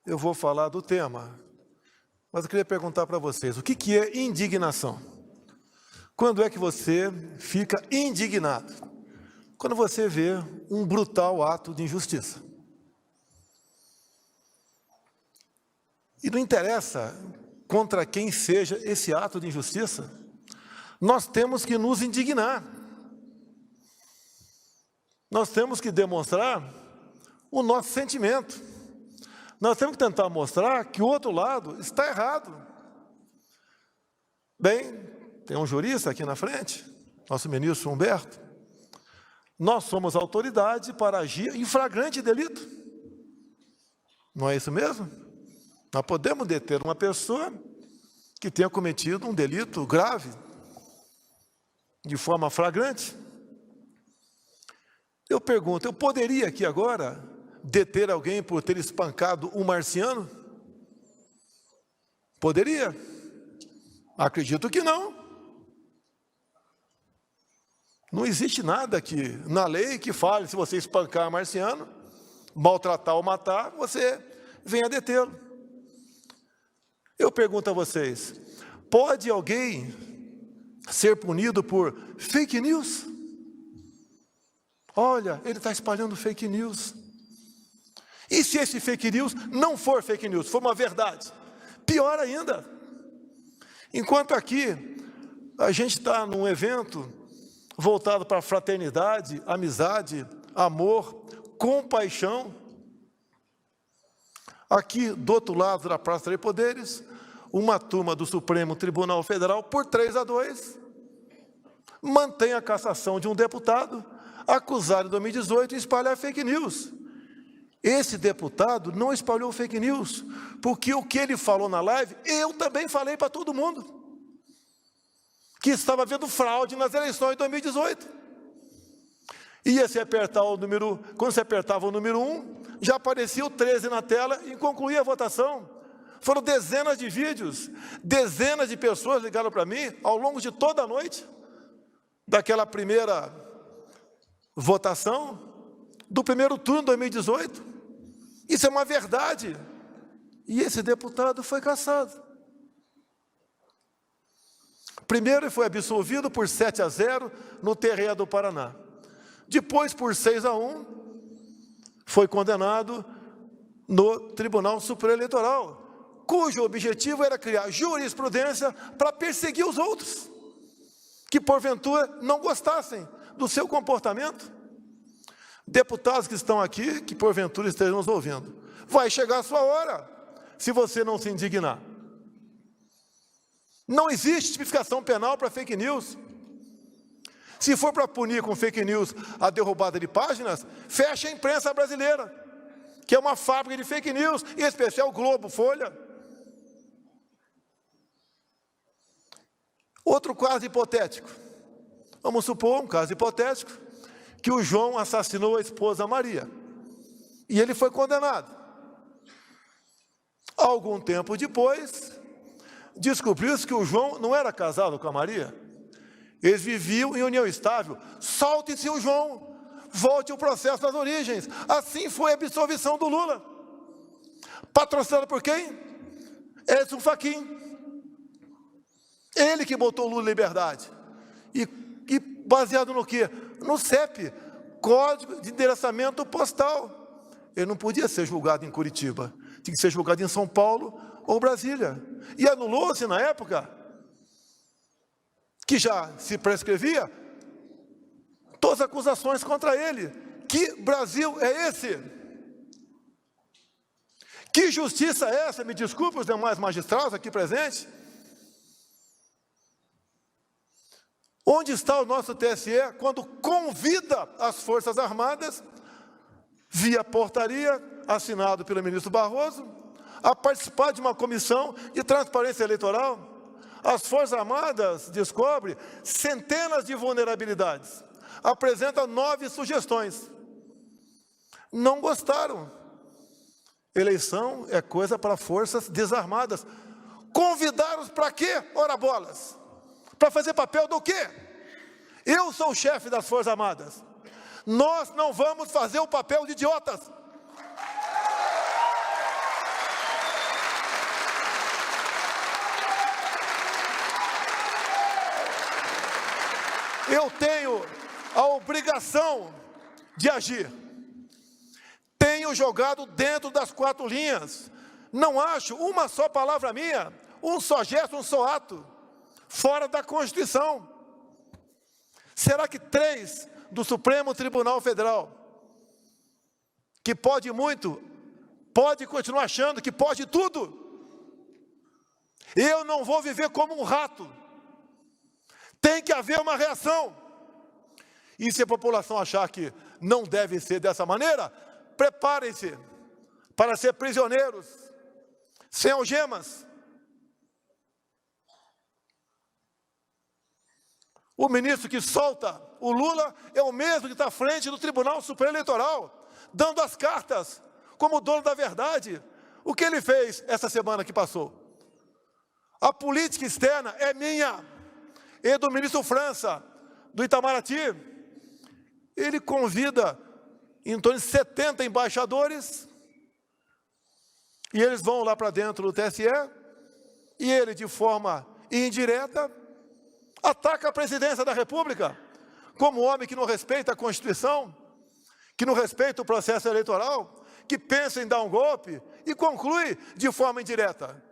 eu vou falar do tema, mas eu queria perguntar para vocês, o que é indignação? Quando é que você fica indignado? Quando você vê um brutal ato de injustiça. E não interessa contra quem seja esse ato de injustiça, nós temos que nos indignar. Nós temos que demonstrar o nosso sentimento. Nós temos que tentar mostrar que o outro lado está errado. Bem, tem um jurista aqui na frente, nosso ministro Humberto. Nós somos autoridade para agir em flagrante delito. Não é isso mesmo? Nós podemos deter uma pessoa que tenha cometido um delito grave, de forma flagrante. Eu pergunto, eu poderia aqui agora deter alguém por ter espancado um marciano? Poderia? Acredito que não. Não existe nada aqui na lei que fale, se você espancar marciano, maltratar ou matar, você venha detê-lo. Eu pergunto a vocês, pode alguém ser punido por fake news? Olha, ele está espalhando fake news. E se esse fake news não for fake news, for uma verdade? Pior ainda. Enquanto aqui a gente está num evento voltado para fraternidade, amizade, amor, compaixão. Aqui, do outro lado da Praça dos Poderes, uma turma do Supremo Tribunal Federal, por 3-2, mantém a cassação de um deputado acusado em 2018 de espalhar fake news. Esse deputado não espalhou fake news, porque o que ele falou na live, eu também falei para todo mundo, que estava havendo fraude nas eleições de 2018. Ia se apertar o número, quando se apertava o número 1, já aparecia o 13 na tela e concluía a votação. Foram dezenas de vídeos, dezenas de pessoas ligaram para mim ao longo de toda a noite, daquela primeira votação, do primeiro turno de 2018. Isso é uma verdade. E esse deputado foi cassado. Primeiro ele foi absolvido por 7-0 no TRE do Paraná. Depois, por 6-1, foi condenado no Tribunal Superior Eleitoral, cujo objetivo era criar jurisprudência para perseguir os outros, que porventura não gostassem do seu comportamento. Deputados que estão aqui, que porventura estejam nos ouvindo, vai chegar a sua hora, se você não se indignar. Não existe tipificação penal para fake news. Se for para punir com fake news a derrubada de páginas, fecha a imprensa brasileira, que é uma fábrica de fake news, em especial Globo, Folha. Outro caso hipotético. Vamos supor um caso hipotético, que o João assassinou a esposa Maria. E ele foi condenado. Algum tempo depois, descobriu-se que o João não era casado com a Maria. Eles viviam em união estável. Solte-se o João, volte o processo das origens. Assim foi a absolvição do Lula. Patrocinado por quem? Edson Fachin. Ele que botou o Lula em liberdade. E baseado no quê? No CEP, Código de Endereçamento Postal. Ele não podia ser julgado em Curitiba. Tinha que ser julgado em São Paulo ou Brasília. E anulou-se na época, que já se prescrevia, todas as acusações contra ele. Que Brasil é esse? Que justiça é essa? Me desculpe os demais magistrados aqui presentes. Onde está o nosso TSE quando convida as Forças Armadas, via portaria, assinado pelo ministro Barroso, a participar de uma comissão de transparência eleitoral? As Forças Armadas descobrem centenas de vulnerabilidades, apresentam 9 sugestões. Não gostaram. Eleição é coisa para forças desarmadas. Convidaram-os para quê? Ora bolas. Para fazer papel do quê? Eu sou o chefe das Forças Armadas. Nós não vamos fazer o papel de idiotas. Eu tenho a obrigação de agir. Tenho jogado dentro das 4 linhas. Não acho uma só palavra minha, um só gesto, um só ato, fora da Constituição. Será que 3 do Supremo Tribunal Federal, que pode muito, pode continuar achando que pode tudo? Eu não vou viver como um rato. Tem que haver uma reação. E se a população achar que não deve ser dessa maneira, preparem-se para ser prisioneiros, sem algemas. O ministro que solta o Lula é o mesmo que está à frente do Tribunal Supremo Eleitoral, dando as cartas como dono da verdade. O que ele fez essa semana que passou? A política externa é minha e do ministro França, do Itamaraty. Ele convida em torno de 70 embaixadores e eles vão lá para dentro do TSE e ele, de forma indireta, ataca a presidência da República como homem que não respeita a Constituição, que não respeita o processo eleitoral, que pensa em dar um golpe e conclui de forma indireta.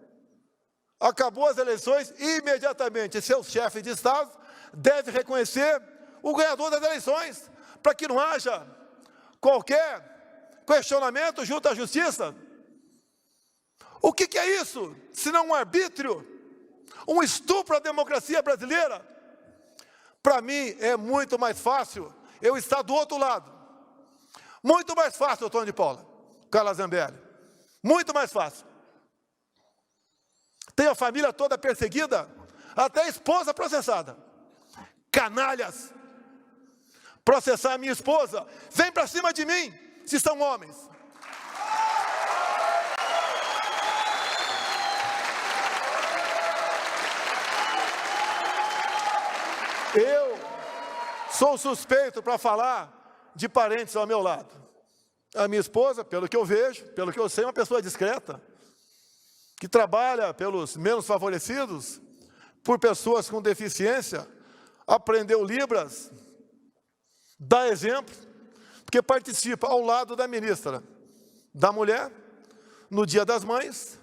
Acabou as eleições, imediatamente seu chefe de Estado deve reconhecer o ganhador das eleições, para que não haja qualquer questionamento junto à justiça. O que é isso, senão um arbítrio, um estupro à democracia brasileira? Para mim é muito mais fácil eu estar do outro lado. Muito mais fácil, Antônio de Paula, Carla Zambelli. Muito mais fácil. Tem a família toda perseguida, até a esposa processada. Canalhas! Processar a minha esposa, vem para cima de mim, se são homens. Eu sou suspeito para falar de parentes ao meu lado. A minha esposa, pelo que eu vejo, pelo que eu sei, é uma pessoa discreta, que trabalha pelos menos favorecidos, por pessoas com deficiência, aprendeu Libras, dá exemplo, porque participa ao lado da ministra da Mulher, no Dia das Mães,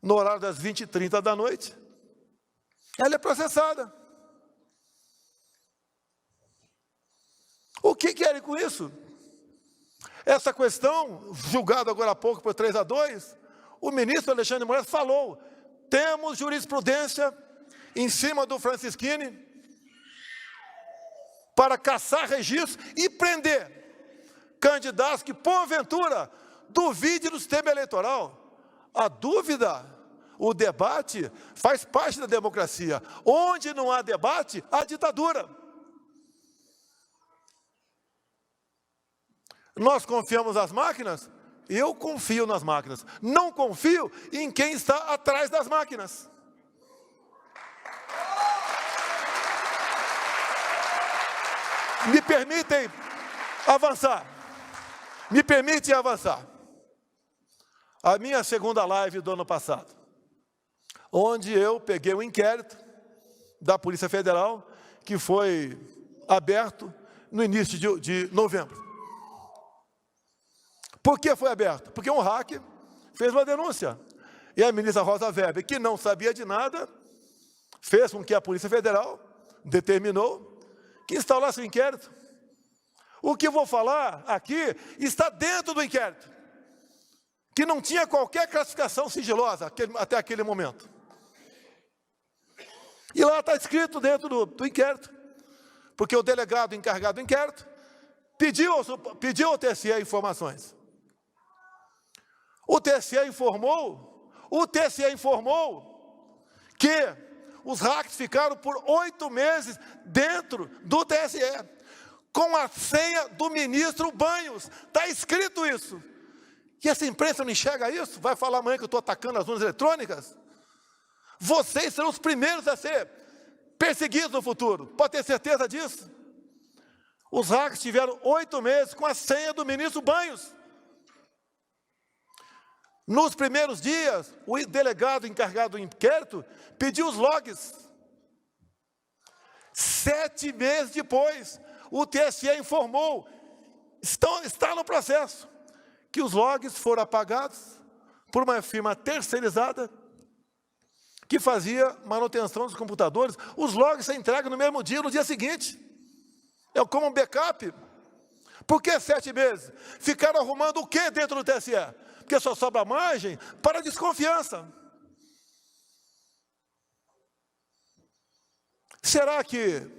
no horário das 20h30 da noite. Ela é processada. O que querem com isso? Essa questão, julgada agora há pouco por 3-2, o ministro Alexandre de Moraes falou, temos jurisprudência em cima do Francisquini para caçar registros e prender candidatos que, porventura, duvidem do sistema eleitoral. A dúvida, o debate, faz parte da democracia. Onde não há debate, há ditadura. Nós confiamos nas máquinas? Eu confio nas máquinas. Não confio em quem está atrás das máquinas. Me permitem avançar. Me permitem avançar. A minha segunda live do ano passado, onde eu peguei um inquérito da Polícia Federal, que foi aberto no início de novembro. Por que foi aberto? Porque um hacker fez uma denúncia. E a ministra Rosa Weber, que não sabia de nada, fez com que a Polícia Federal determinou que instaurasse o inquérito. O que eu vou falar aqui está dentro do inquérito, que não tinha qualquer classificação sigilosa até aquele momento. E lá está escrito dentro do inquérito, porque o delegado encarregado do inquérito pediu ao TSE informações. O TSE informou que os hackers ficaram por 8 meses dentro do TSE, com a senha do ministro Banhos. Está escrito isso. E essa imprensa não enxerga isso? Vai falar amanhã que eu estou atacando as urnas eletrônicas? Vocês serão os primeiros a ser perseguidos no futuro. Pode ter certeza disso. Os hackers tiveram 8 meses com a senha do ministro Banhos. Nos primeiros dias, o delegado encarregado do inquérito pediu os logs. 7 meses depois, o TSE informou, está no processo, que os logs foram apagados por uma firma terceirizada que fazia manutenção dos computadores. Os logs são entregues no mesmo dia, no dia seguinte. É como um backup. Por que 7 meses? Ficaram arrumando o que dentro do TSE? Porque só sobra margem para desconfiança. Será que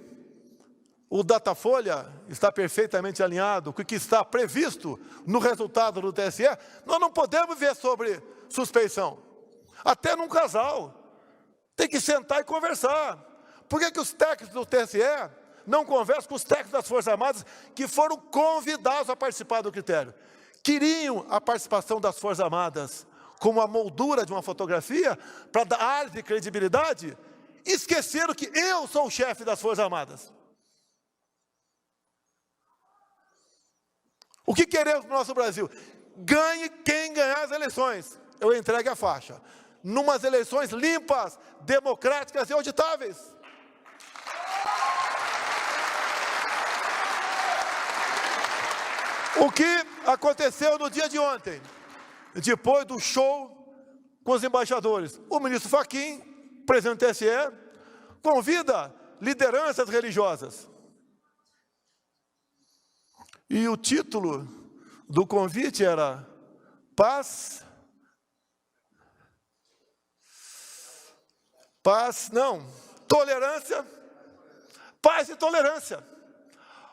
o Datafolha está perfeitamente alinhado com o que está previsto no resultado do TSE? Nós não podemos ver sobre suspeição. Até num casal. Tem que sentar e conversar. Por que os técnicos do TSE não conversam com os técnicos das Forças Armadas que foram convidados a participar do critério? Queriam a participação das Forças Armadas como a moldura de uma fotografia para dar ar de credibilidade? Esqueceram que eu sou o chefe das Forças Armadas. O que queremos no nosso Brasil? Ganhe quem ganhar as eleições. Eu entregue a faixa. Numas eleições limpas, democráticas e auditáveis. O que aconteceu no dia de ontem? Depois do show com os embaixadores, o ministro Fachin, presidente do TSE, convida lideranças religiosas. E o título do convite era tolerância, paz e tolerância.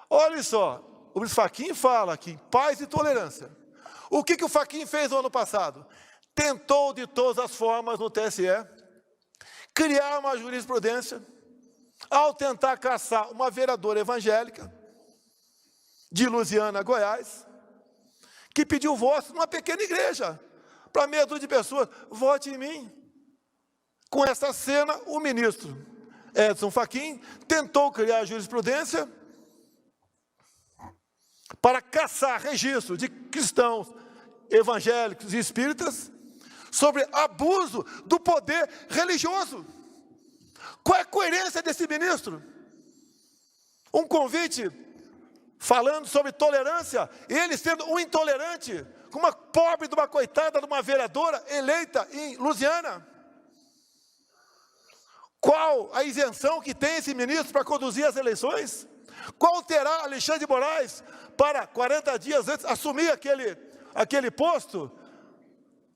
Olha só, o ministro Fachin fala aqui, paz e tolerância. O que o Fachin fez no ano passado? Tentou de todas as formas no TSE criar uma jurisprudência ao tentar caçar uma vereadora evangélica de Lusiânia, Goiás, que pediu voto numa pequena igreja para meia dúzia de pessoas. Vote em mim. Com essa cena, o ministro Edson Fachin tentou criar a jurisprudência para caçar registro de cristãos, evangélicos e espíritas sobre abuso do poder religioso. Qual é a coerência desse ministro? Um convite falando sobre tolerância, ele sendo um intolerante, com uma pobre de uma coitada de uma vereadora eleita em Lusiânia. Qual a isenção que tem esse ministro para conduzir as eleições? Qual terá Alexandre de Moraes para 40 dias antes assumir aquele posto?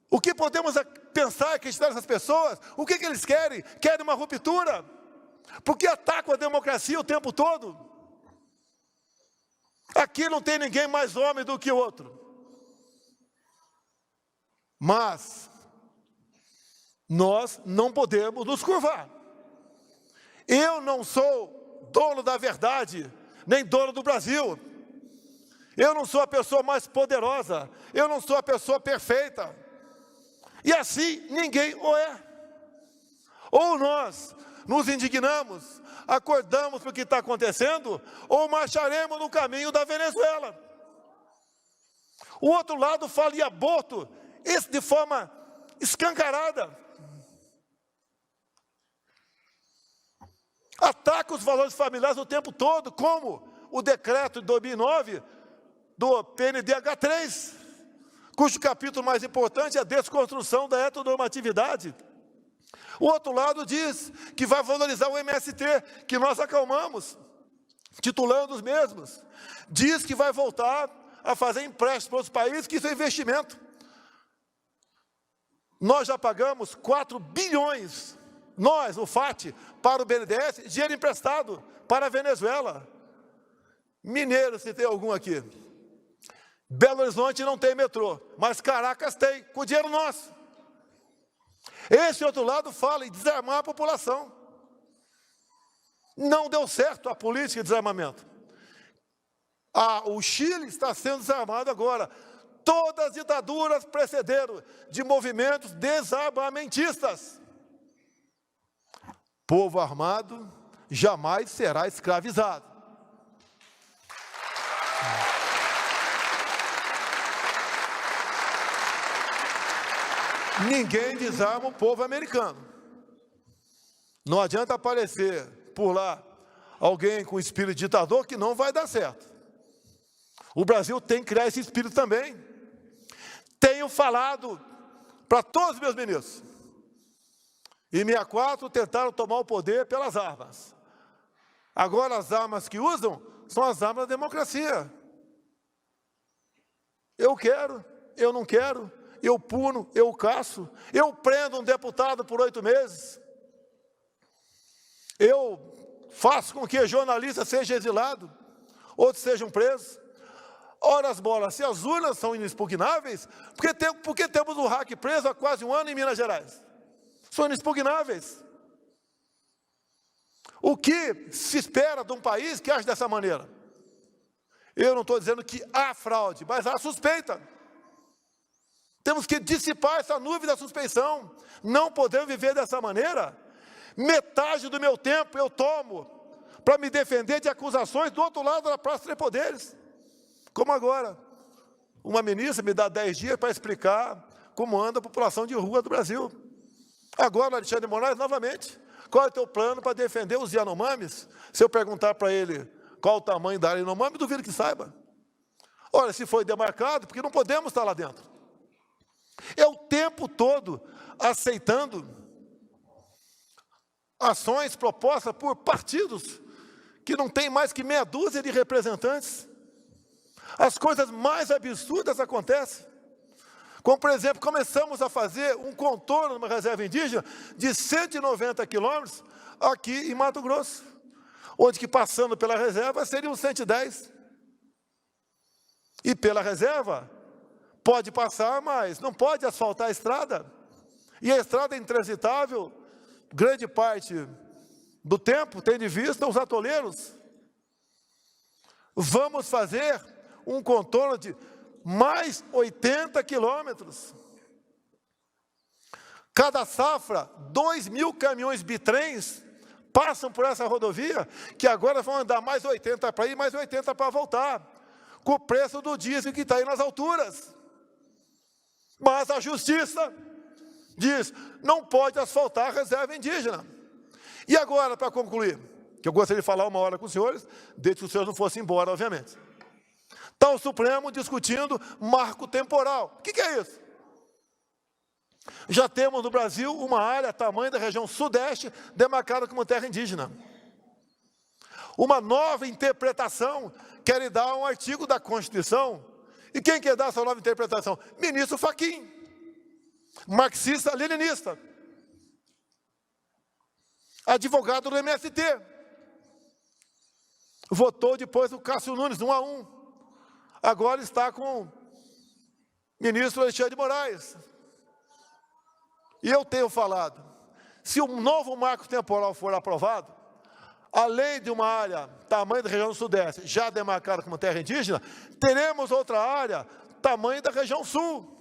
O que podemos pensar e acreditar nessas pessoas? O que eles querem? Querem uma ruptura? Porque atacam a democracia o tempo todo? Aqui não tem ninguém mais homem do que o outro. Mas nós não podemos nos curvar. Eu não sou dono da verdade, nem dono do Brasil. Eu não sou a pessoa mais poderosa. Eu não sou a pessoa perfeita. E assim ninguém o é. Ou nós nos indignamos, acordamos para o que está acontecendo, ou marcharemos no caminho da Venezuela. O outro lado fala em aborto, esse de forma escancarada. Ataca os valores familiares o tempo todo, como o decreto de 2009 do PNDH3, cujo capítulo mais importante é a desconstrução da heteronormatividade. O outro lado diz que vai valorizar o MST, que nós acalmamos, titulando os mesmos. Diz que vai voltar a fazer empréstimos para outros países, que isso é investimento. Nós já pagamos 4 bilhões, nós, o FAT, para o BNDES, dinheiro emprestado para a Venezuela. Mineiro, se tem algum aqui. Belo Horizonte não tem metrô, mas Caracas tem, com dinheiro nosso. Esse outro lado fala em desarmar a população. Não deu certo a política de desarmamento. O Chile está sendo desarmado agora. Todas as ditaduras precederam de movimentos desarmamentistas. Povo armado jamais será escravizado. Ninguém desarma o povo americano. Não adianta aparecer por lá alguém com espírito ditador, que não vai dar certo. O Brasil tem que criar esse espírito também. Tenho falado para todos os meus ministros. Em 64 tentaram tomar o poder pelas armas. Agora as armas que usam são as armas da democracia. Eu quero, eu não quero, eu puno, eu caço, eu prendo um deputado por 8 meses. Eu faço com que jornalista seja exilado, outros sejam presos. Ora as bolas, se as urnas são inexpugnáveis, por que temos o Hack preso há quase 1 ano em Minas Gerais? São inexpugnáveis. O que se espera de um país que age dessa maneira? Eu não estou dizendo que há fraude, mas há suspeita. Temos que dissipar essa nuvem da suspeição. Não podemos viver dessa maneira. Metade do meu tempo eu tomo para me defender de acusações do outro lado da Praça dos Três Poderes. Como agora, uma ministra me dá 10 dias para explicar como anda a população de rua do Brasil. Agora, Alexandre de Moraes, novamente, qual é o teu plano para defender os Yanomamis? Se eu perguntar para ele qual o tamanho da área Yanomami, duvido que saiba. Olha, se foi demarcado, porque não podemos estar lá dentro. É o tempo todo aceitando ações propostas por partidos que não tem mais que meia dúzia de representantes. As coisas mais absurdas acontecem. Como, por exemplo, começamos a fazer um contorno numa reserva indígena de 190 quilômetros aqui em Mato Grosso, onde que passando pela reserva seriam 110. E pela reserva pode passar, mas não pode asfaltar a estrada. E a estrada é intransitável, grande parte do tempo, tendo em vista os atoleiros. Vamos fazer um contorno de mais 80 quilômetros. Cada safra, 2.000 caminhões bitrens passam por essa rodovia, que agora vão andar mais 80 para ir, mais 80 para voltar, com o preço do diesel que está aí nas alturas. Mas a justiça diz, não pode asfaltar a reserva indígena. E agora, para concluir, que eu gostaria de falar 1 hora com os senhores, desde que os senhores não fossem embora, obviamente. Está o Supremo discutindo marco temporal. O que é isso? Já temos no Brasil uma área tamanho da região sudeste demarcada como terra indígena. Uma nova interpretação quer dar um artigo da Constituição. E quem quer dar essa nova interpretação? Ministro Fachin, marxista-leninista, advogado do MST. Votou depois do Cássio Nunes, 1-1. Agora está com o ministro Alexandre de Moraes. E eu tenho falado, se um novo marco temporal for aprovado, além de uma área tamanho da região sudeste, já demarcada como terra indígena, teremos outra área tamanho da região sul,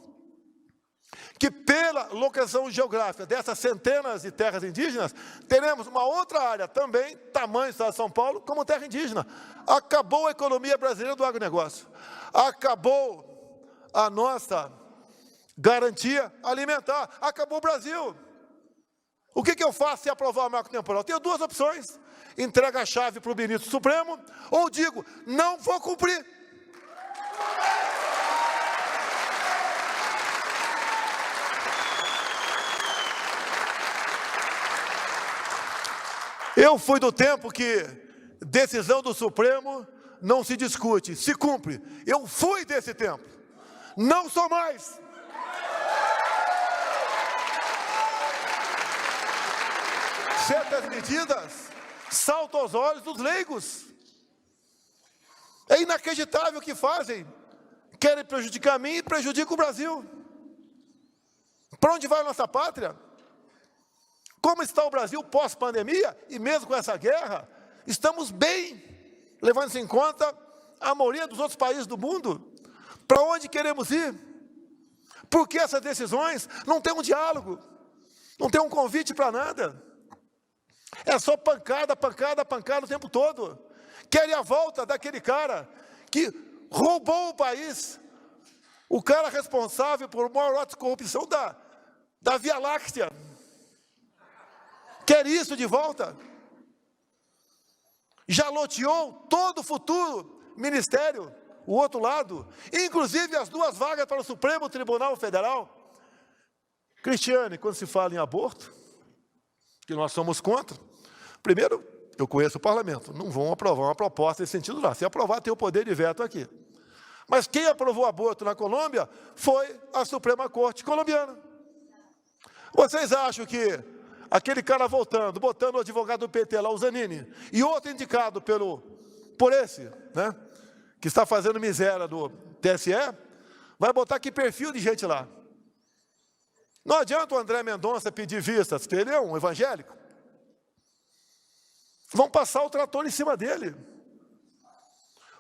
que pela localização geográfica dessas centenas de terras indígenas, teremos uma outra área também, tamanho do estado de São Paulo, como terra indígena. Acabou a economia brasileira do agronegócio. Acabou a nossa garantia alimentar. Acabou o Brasil. O que eu faço se aprovar o marco temporal? Tenho 2 opções. Entrega a chave para o ministro Supremo, ou digo, não vou cumprir. Eu fui do tempo que decisão do Supremo não se discute, se cumpre. Eu fui desse tempo. Não sou mais. Certas medidas saltam aos olhos dos leigos. É inacreditável o que fazem. Querem prejudicar a mim e prejudicam o Brasil. Para onde vai a nossa pátria? Como está o Brasil pós-pandemia, e mesmo com essa guerra, estamos bem, levando em conta a maioria dos outros países do mundo. Para onde queremos ir? Porque essas decisões não têm um diálogo, não tem um convite para nada. É só pancada, pancada, pancada o tempo todo. Querem a volta daquele cara que roubou o país, o cara responsável por uma maior ato de corrupção da Via Láctea. Quer isso de volta? já loteou todo o futuro ministério, o outro lado, inclusive as 2 vagas para o Supremo Tribunal Federal. Cristiane, quando se fala em aborto, que nós somos contra, primeiro, eu conheço o parlamento, não vão aprovar uma proposta nesse sentido lá. Se aprovar, tem o poder de veto aqui. Mas quem aprovou o aborto na Colômbia foi a Suprema Corte colombiana. Vocês acham que aquele cara voltando, botando o advogado do PT lá, o Zanini, e outro indicado por esse, né, que está fazendo miséria do TSE, vai botar que perfil de gente lá? Não adianta o André Mendonça pedir vistas, porque ele é um evangélico. Vão passar o trator em cima dele.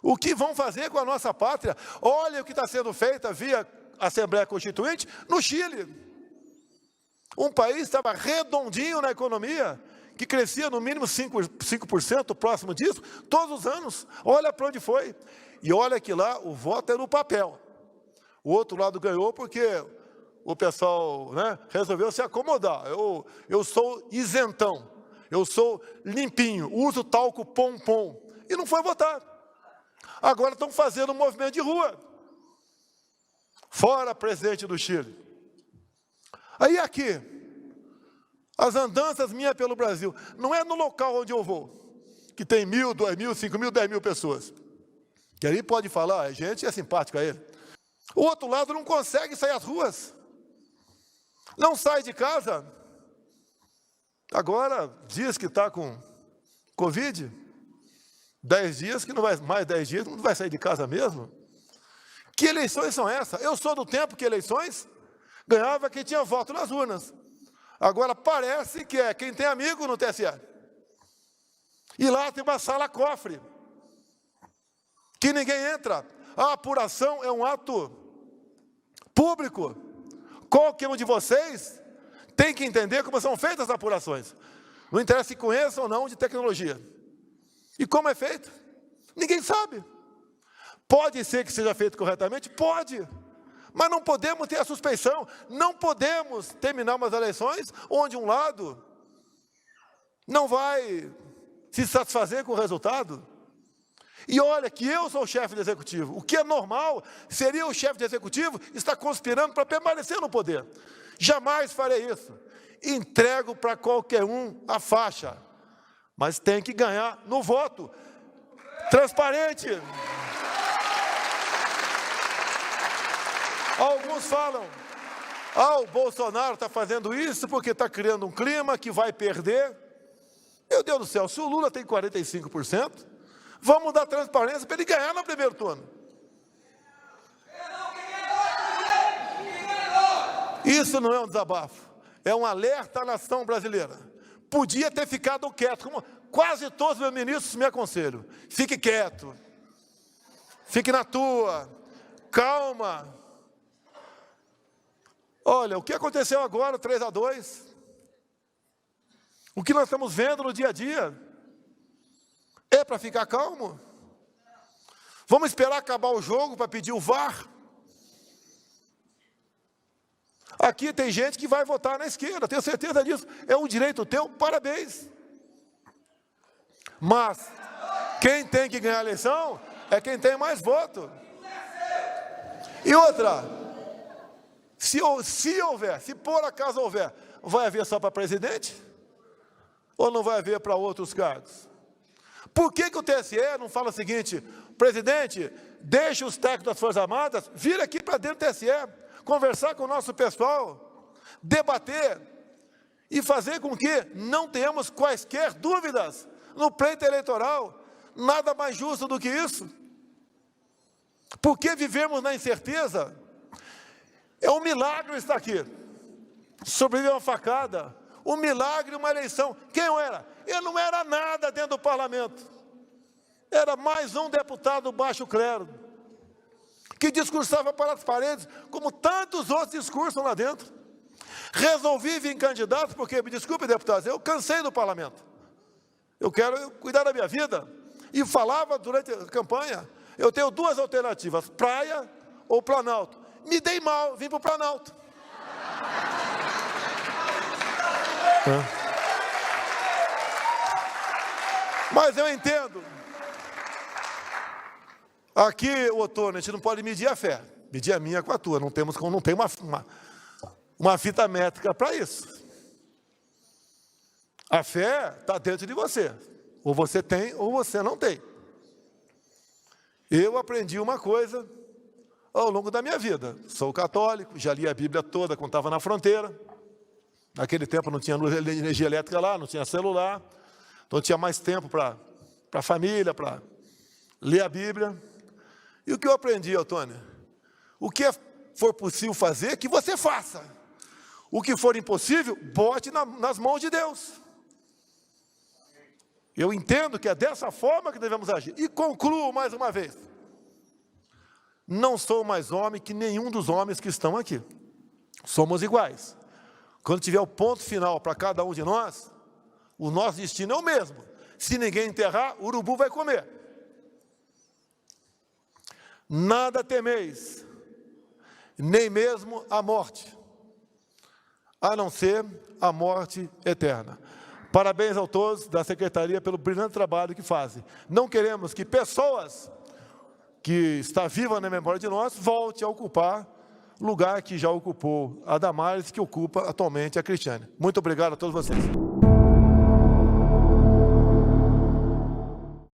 O que vão fazer com a nossa pátria? Olha o que está sendo feito via Assembleia Constituinte no Chile. Um país que estava redondinho na economia, que crescia no mínimo 5% próximo disso, todos os anos. Olha para onde foi. E olha que lá o voto é no papel. O outro lado ganhou porque o pessoal, né, resolveu se acomodar. Eu sou isentão, eu sou limpinho, uso talco pom-pom. E não foi votar. Agora estão fazendo um movimento de rua. Fora presidente do Chile. Aí aqui, as andanças minhas pelo Brasil, não é no local onde eu vou, que tem 1.000, 2.000, 5.000, 10.000 pessoas. Que ali pode falar, a gente é simpático a ele. O outro lado não consegue sair às ruas. Não sai de casa. Agora diz que está com Covid. 10 dias, que não vai, mais 10 dias, não vai sair de casa mesmo. Que eleições são essas? Eu sou do tempo que eleições ganhava quem tinha voto nas urnas. Agora parece que é quem tem amigo no TSE. E lá tem uma sala cofre, que ninguém entra. A apuração é um ato público. Qualquer um de vocês tem que entender como são feitas as apurações. Não interessa se conheçam ou não de tecnologia. E como é feito? Ninguém sabe. Pode ser que seja feito corretamente? Pode. Mas não podemos ter a suspeição. Não podemos terminar umas eleições onde um lado não vai se satisfazer com o resultado. E olha que eu sou o chefe do executivo. O que é normal seria o chefe do executivo estar conspirando para permanecer no poder. Jamais farei isso. Entrego para qualquer um a faixa. Mas tem que ganhar no voto. Transparente. Alguns falam, o Bolsonaro está fazendo isso porque está criando um clima que vai perder. Meu Deus do céu, se o Lula tem 45%, vamos dar transparência para ele ganhar no primeiro turno. Isso não é um desabafo, é um alerta à nação brasileira. Podia ter ficado quieto, como quase todos os meus ministros me aconselham. Fique quieto, fique na tua, calma. Olha, o que aconteceu agora, 3-2, o que nós estamos vendo no dia a dia, é para ficar calmo? Vamos esperar acabar o jogo para pedir o VAR? Aqui tem gente que vai votar na esquerda, tenho certeza disso. É um direito teu, parabéns. Mas quem tem que ganhar a eleição é quem tem mais voto. E outra, se houver, se por acaso houver, vai haver só para presidente? Ou não vai haver para outros cargos? Por que o TSE não fala o seguinte: presidente, deixe os técnicos das Forças Armadas vir aqui para dentro do TSE, conversar com o nosso pessoal, debater e fazer com que não tenhamos quaisquer dúvidas no pleito eleitoral? Nada mais justo do que isso. Porque vivemos na incerteza? É um milagre estar aqui. Sobreviver uma facada, um milagre, uma eleição. Quem eu era? Eu não era nada dentro do parlamento. Era mais um deputado baixo clero, que discursava para as paredes, como tantos outros discursam lá dentro. Resolvi vir candidato, porque, me desculpe, deputados, eu cansei do parlamento. Eu quero cuidar da minha vida. E falava durante a campanha, eu tenho 2 alternativas, praia ou Planalto. Me dei mal, vim para o Planalto. Mas eu entendo. Aqui, Otônio, a gente não pode medir a fé. Medir a minha com a tua. Não tem uma fita métrica para isso. A fé está dentro de você. Ou você tem, ou você não tem. Eu aprendi uma coisa ao longo da minha vida. Sou católico, já li a Bíblia toda quando estava na fronteira. Naquele tempo não tinha energia elétrica lá, não tinha celular. Então tinha mais tempo para a família, para ler a Bíblia. E o que eu aprendi, Otônio? O que for possível fazer, que você faça. O que for impossível, bote nas mãos de Deus. Eu entendo que é dessa forma que devemos agir. E concluo mais uma vez. Não sou mais homem que nenhum dos homens que estão aqui. Somos iguais. Quando tiver o ponto final para cada um de nós, o nosso destino é o mesmo. Se ninguém enterrar, o urubu vai comer. Nada temeis, nem mesmo a morte, a não ser a morte eterna. Parabéns a todos da Secretaria pelo brilhante trabalho que fazem. Não queremos que pessoas que estão vivas na memória de nós volte a ocupar lugar que já ocupou a Damares, que ocupa atualmente a Cristiane. Muito obrigado a todos vocês.